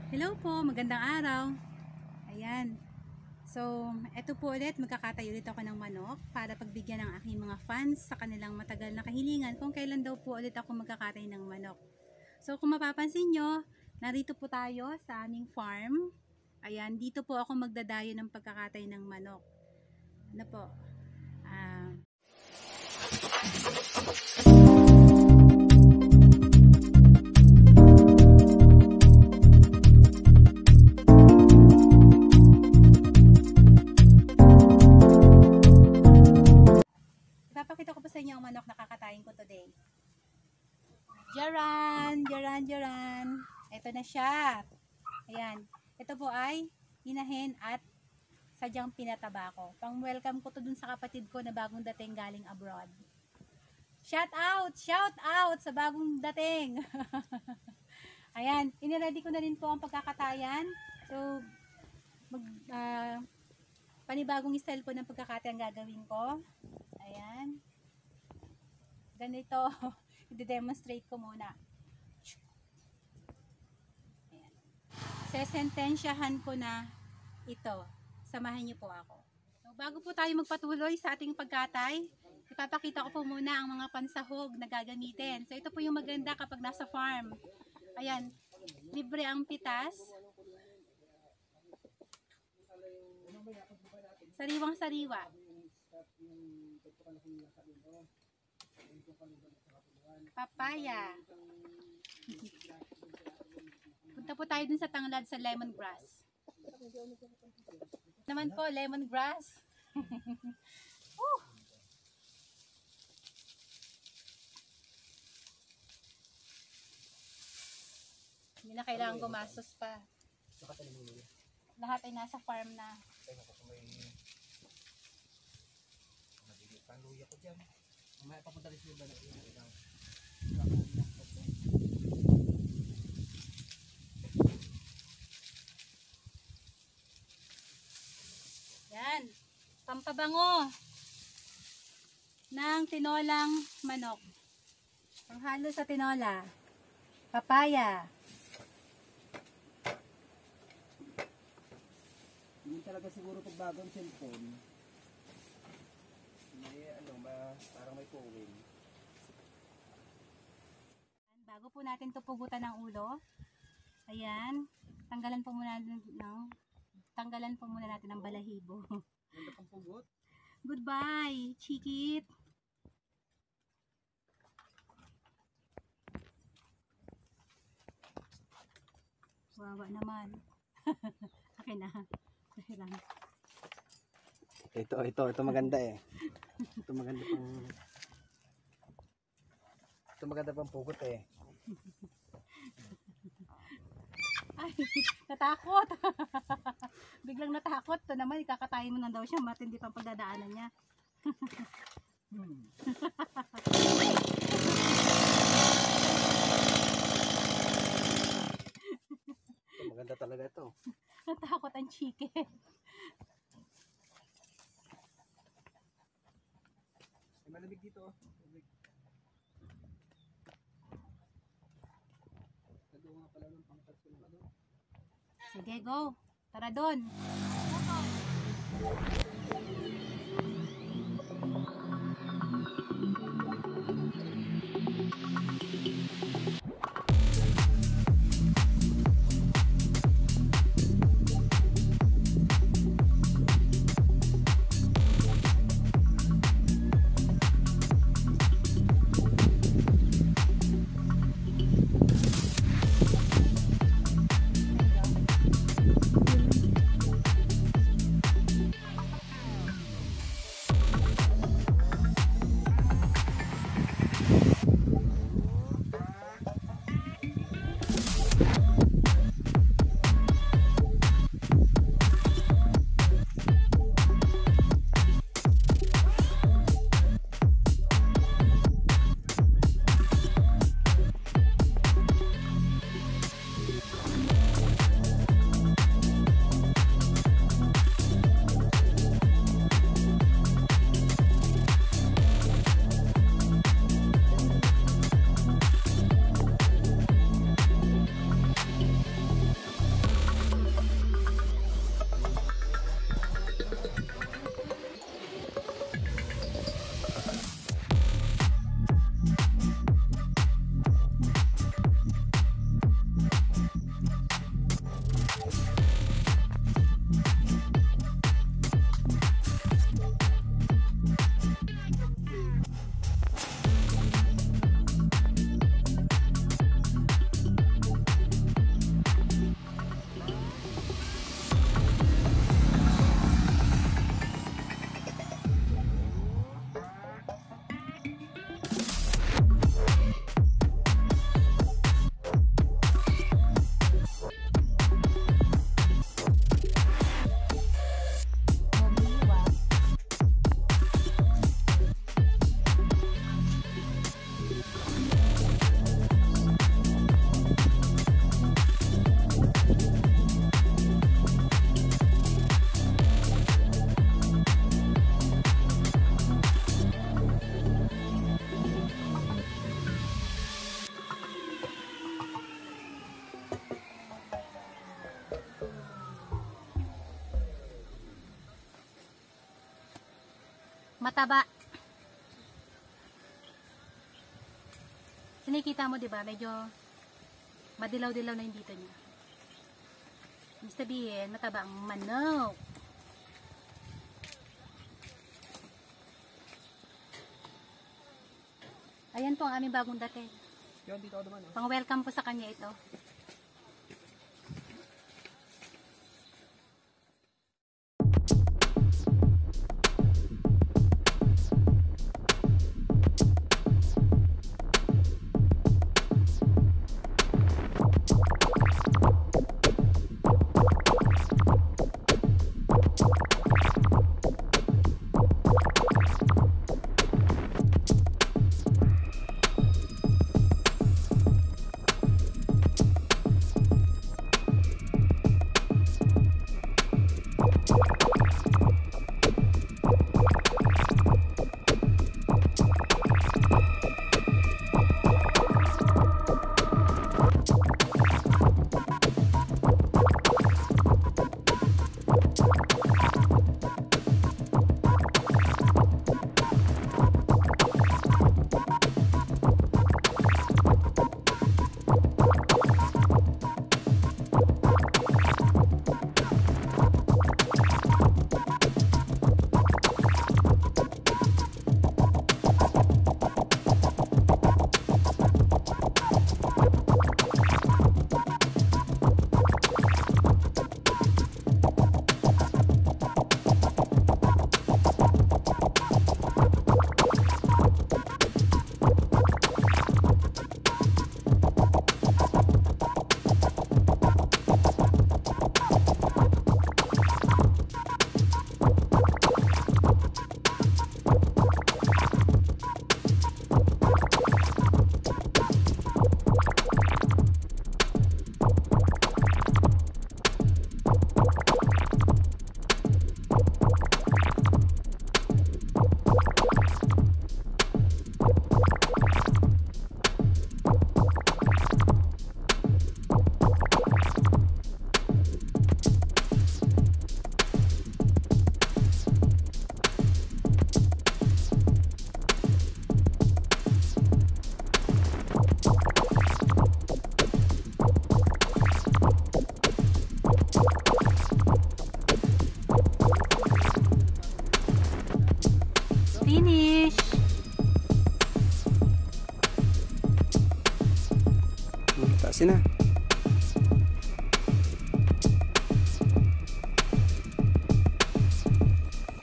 Hello po, magandang araw. Ayan. So, eto po ulit, magkakatayo ulit ako ng manok para pagbigyan ng aking mga fans sa kanilang matagal na kahilingan kung kailan daw po ulit ako magkakatay ng manok. So, kung mapapansin nyo, narito po tayo sa aming farm. Ayan, dito po ako magdadayo ng pagkakatay ng manok. Ano po? Ipapakita ko po sa inyo ang manok na kakatayin ko today. Jaran! Ito na siya. Ayan. Ito po ay hinahin at sadyang pinataba ko. Pang-welcome ko to dun sa kapatid ko na bagong dating galing abroad. Shout out sa bagong dating. Ayan, iniready ko na rin po ang pagkakatayan. So, panibagong style po ng pagkakatayan gagawin ko. Ayan. Ganito, i-demonstrate ko muna. Ayan. Sesentensyahan ko na ito. Samahan niyo po ako. So, bago po tayo magpatuloy sa ating pagkatay, ipapakita ko po muna ang mga pansahog na gagamitin. So, ito po yung maganda kapag nasa farm. Ayan, libre ang pitas. Sariwang-sariwa. Papaya. Punta po tayo dun sa tanglad sa lemongrass. Naman po, lemongrass. Hindi na kailangan gumastos pa. Lahat ay nasa farm na. Paluya ko dyan. Mamaya papunta rin sila na ilaw. Yan. Pampabango ng tinolang manok. Panghalo sa tinola. Papaya. Hindi talaga siguro pag bagong cellphone. Parang may puwing. Bago po natin ito pugutan ng ulo, ayan, tanggalan po muna natin ang balahibo. Ganda pang pugot. Goodbye, chikit. Wawa naman. Akin na. Ito maganda eh. Ito maganda pang pugot eh. Ay, natakot. Biglang natakot. Ito naman, ikakatayin mo na daw siya. Matindi pang pagdadaanan niya. Ito maganda talaga ito. Natakot ang chicken. Malamig dito. Nagawa nga pala ng pangkat ko ng ano. Sige, go. Tara doon. Mataba. Sinikita mo, di ba? Medyo madilaw-dilaw na yung dito niya. Ibig sabihin, mataba ang manok. Ayan po ang aming bagong dating. Yun, dito ako naman. Oh. Pang-welcome po sa kanya ito. Finish! Taasin na.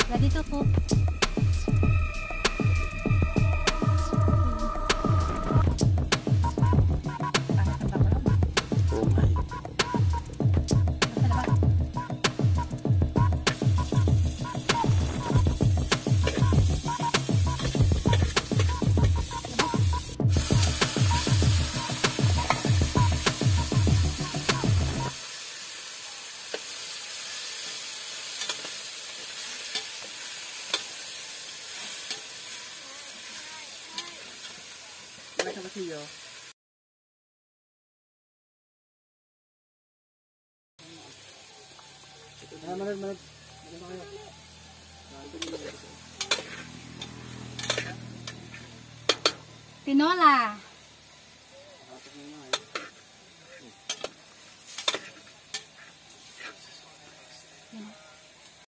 Ready to cook. Oh my. Wala sa kasiyo. Manag. Tinola.